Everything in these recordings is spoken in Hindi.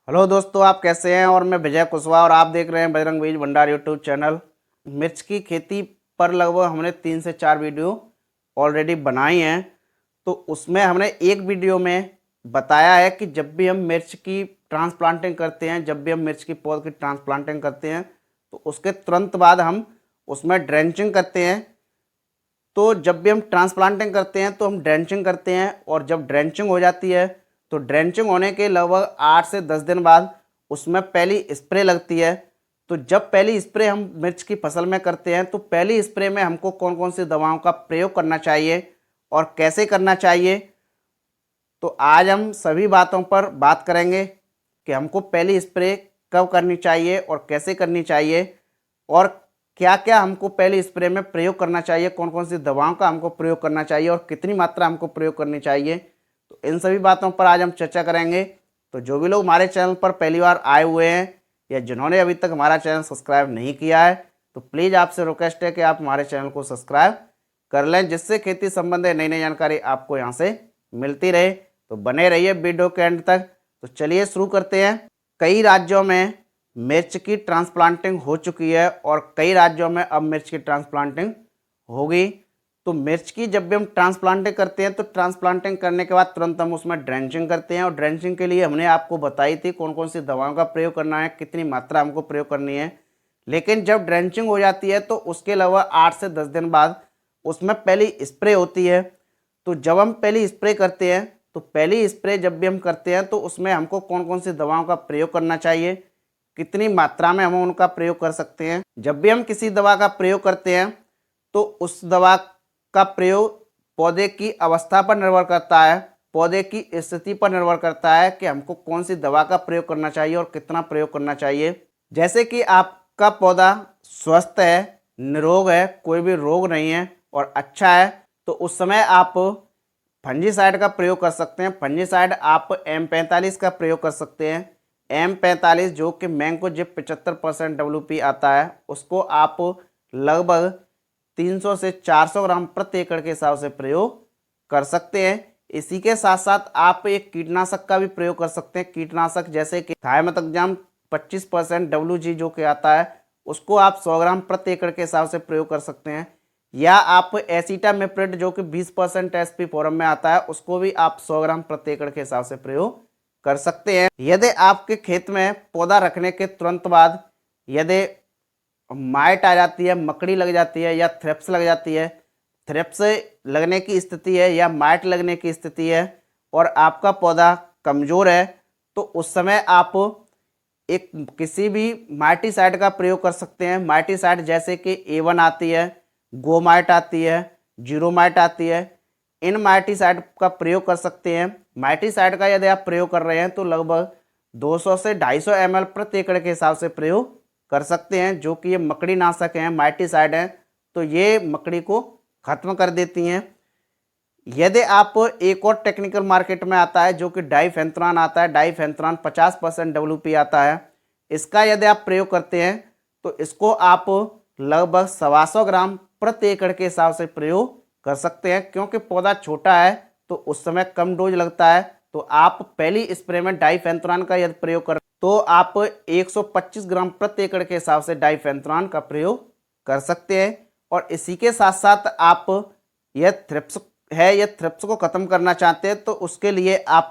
हेलो दोस्तों, आप कैसे हैं। और मैं विजय कुशवाहा और आप देख रहे हैं बजरंग बीज भंडार यूट्यूब चैनल। मिर्च की खेती पर लगभग हमने 3 से 4 वीडियो ऑलरेडी बनाई हैं। तो उसमें हमने एक वीडियो में बताया है कि जब भी हम मिर्च की ट्रांसप्लांटिंग करते हैं, जब भी हम मिर्च की पौध की ट्रांसप्लांटिंग करते हैं तो उसके तुरंत बाद हम उसमें ड्रेंचिंग करते हैं। तो जब भी हम ट्रांसप्लांटिंग करते हैं तो हम ड्रेंचिंग करते हैं, और जब ड्रेंचिंग हो जाती है तो ड्रेंचिंग होने के लगभग 8 से 10 दिन बाद उसमें पहली स्प्रे लगती है। तो जब पहली स्प्रे हम मिर्च की फसल में करते हैं तो पहली स्प्रे में हमको कौन कौन सी दवाओं का प्रयोग करना चाहिए और कैसे करना चाहिए, तो आज हम सभी बातों पर बात करेंगे कि हमको पहली स्प्रे कब करनी चाहिए और कैसे करनी चाहिए, और क्या क्या हमको पहली स्प्रे में प्रयोग करना चाहिए, कौन कौन सी दवाओं का हमको प्रयोग करना चाहिए और कितनी मात्रा हमको प्रयोग करनी चाहिए। तो इन सभी बातों पर आज हम चर्चा करेंगे। तो जो भी लोग हमारे चैनल पर पहली बार आए हुए हैं या जिन्होंने अभी तक हमारा चैनल सब्सक्राइब नहीं किया है तो प्लीज़ आपसे रिक्वेस्ट है कि आप हमारे चैनल को सब्सक्राइब कर लें, जिससे खेती संबंधी नई नई जानकारी आपको यहाँ से मिलती रहे। तो बने रहिए वीडियो के एंड तक। तो चलिए शुरू करते हैं। कई राज्यों में मिर्च की ट्रांसप्लांटिंग हो चुकी है और कई राज्यों में अब मिर्च की ट्रांसप्लांटिंग होगी। तो मिर्च की जब भी हम ट्रांसप्लांटिंग करते हैं तो ट्रांसप्लांटिंग करने के बाद तुरंत हम उसमें ड्रेंचिंग करते हैं, और ड्रेंचिंग के लिए हमने आपको बताई थी कौन कौन सी दवाओं का प्रयोग करना है, कितनी मात्रा हमको प्रयोग करनी है। लेकिन जब ड्रेंचिंग हो जाती है तो उसके अलावा 8 से 10 दिन बाद उसमें पहली स्प्रे होती है। तो जब हम पहली स्प्रे करते हैं तो पहली स्प्रे जब भी हम करते हैं तो उसमें हमको कौन कौन सी दवाओं का प्रयोग करना चाहिए, कितनी मात्रा में हम उनका प्रयोग कर सकते हैं। जब भी हम किसी दवा का प्रयोग करते हैं तो उस दवा का प्रयोग पौधे की अवस्था पर निर्भर करता है, पौधे की स्थिति पर निर्भर करता है कि हमको कौन सी दवा का प्रयोग करना चाहिए और कितना प्रयोग करना चाहिए। जैसे कि आपका पौधा स्वस्थ है, निरोग है, कोई भी रोग नहीं है और अच्छा है, तो उस समय आप फंजीसाइड का प्रयोग कर सकते हैं। फंजीसाइड आप M45 का प्रयोग कर सकते हैं। M45 जो कि मैंकोजेब 75% WP आता है, उसको आप लगभग 300 से 400 ग्राम प्रति एकड़ के हिसाब से प्रयोग कर सकते हैं। इसी के साथ साथ आप एक कीटनाशक का भी प्रयोग कर सकते हैं। कीटनाशक जैसे कि थायमेथाक्साम 25% WG जो कि आता है, उसको आप 100 ग्राम प्रति एकड़ के हिसाब से प्रयोग कर सकते हैं। या आप एसिटामेप्रिड जो कि 20% SP फॉर्म में आता है, उसको भी आप 100 ग्राम प्रति एकड़ के हिसाब से प्रयोग कर सकते हैं। यदि आपके खेत में पौधा रखने के तुरंत बाद यदि माइट आ जाती है, मकड़ी लग जाती है या थ्रिप्स लग जाती है, थ्रिप्स लगने की स्थिति है या माइट लगने की स्थिति है और आपका पौधा कमज़ोर है, तो उस समय आप एक किसी भी माइटीसाइड का प्रयोग कर सकते हैं। माइटीसाइड जैसे कि A1 आती है, गोमाइट आती है, जीरोमाइट आती है, इन माइटीसाइड का प्रयोग कर सकते हैं। माइटीसाइड का यदि आप प्रयोग कर रहे हैं तो लगभग 200 से 250 ml प्रति एकड़ के हिसाब से प्रयोग कर सकते हैं, जो कि ये मकड़ी नाशक हैं, माइटीसाइड हैं, तो ये मकड़ी को खत्म कर देती हैं। यदि आप एक और टेक्निकल मार्केट में आता है जो कि डाइफेंथ्रान आता है, डाइफेंथ्रान 50% WP आता है, इसका यदि आप प्रयोग करते हैं तो इसको आप लगभग 125 ग्राम प्रति एकड़ के हिसाब से प्रयोग कर सकते हैं। क्योंकि पौधा छोटा है तो उस समय कम डोज लगता है, तो आप पहली स्प्रे में डाइफेंथ्रान का यदि प्रयोग कर तो आप 125 ग्राम प्रति एकड़ के हिसाब से डाइफेंथ्रान का प्रयोग कर सकते हैं। और इसी के साथ साथ आप यह थ्रिप्स है, यह थ्रिप्स को ख़त्म करना चाहते हैं तो उसके लिए आप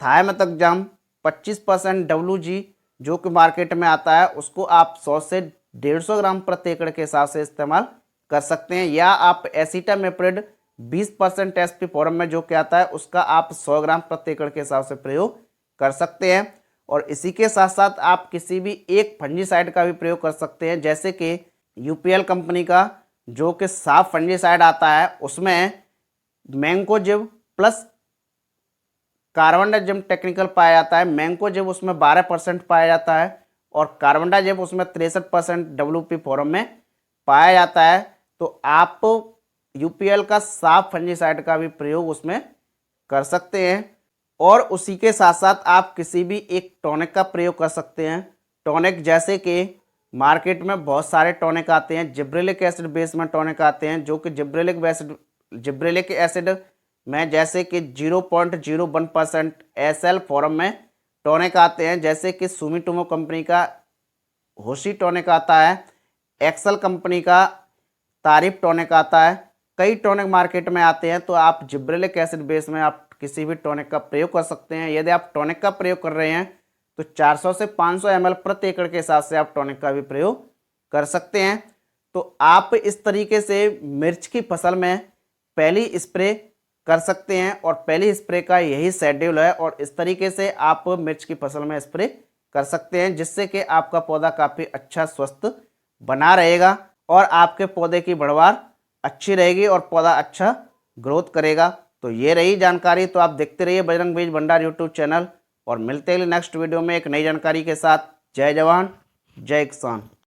थायमेथाक्साम 25% WG जो कि मार्केट में आता है, उसको आप 100 से 150 ग्राम प्रति एकड़ के हिसाब से इस्तेमाल कर सकते हैं। या आप एसिटामेप्रिड 20% SP फॉर्म में जो कि आता है, उसका आप 100 ग्राम प्रति एकड़ के हिसाब से प्रयोग कर सकते हैं। और इसी के साथ साथ आप किसी भी एक फंजीसाइड का भी प्रयोग कर सकते हैं, जैसे कि UPL कंपनी का जो कि साफ फंजीसाइड आता है, उसमें मैंकोजेब प्लस कार्बनडाजिम टेक्निकल पाया जाता है। मैंकोजेब उसमें 12% पाया जाता है और कार्बनडाजिम उसमें 63% WP फॉर्म में पाया जाता है। तो आप UPL का साफ फंजीसाइड का भी प्रयोग उसमें कर सकते हैं। और उसी के साथ साथ आप किसी भी एक टॉनिक का प्रयोग कर सकते हैं। टॉनिक जैसे कि मार्केट में बहुत सारे टॉनिक आते हैं, जिब्रेलिक एसिड बेस में टॉनिक आते हैं, जो कि जिब्रेलिक एसिड में जैसे कि 0.01% SL फॉर्म में टॉनिक आते हैं, जैसे कि सुमिटोमो कंपनी का होशी टॉनिक आता है, एक्सेल कंपनी का तारीफ टॉनिक आता है, कई टॉनिक मार्केट में आते हैं। तो आप जिब्रेलिक एसिड बेस में आप किसी भी टॉनिक का प्रयोग कर सकते हैं। यदि आप टॉनिक का प्रयोग कर रहे हैं तो 400 से 500 ml प्रति एकड़ के हिसाब से आप टॉनिक का भी प्रयोग कर सकते हैं। तो आप इस तरीके से मिर्च की फसल में पहली स्प्रे कर सकते हैं और पहली स्प्रे का यही शेड्यूल है और इस तरीके से आप मिर्च की फसल में स्प्रे कर सकते हैं, जिससे कि आपका पौधा काफ़ी अच्छा स्वस्थ बना रहेगा और आपके पौधे की बढ़वार अच्छी रहेगी और पौधा अच्छा ग्रोथ करेगा। तो ये रही जानकारी। तो आप देखते रहिए बजरंग बीज भंडार यूट्यूब चैनल और मिलते हैं नेक्स्ट वीडियो में एक नई जानकारी के साथ। जय जवान जय किसान।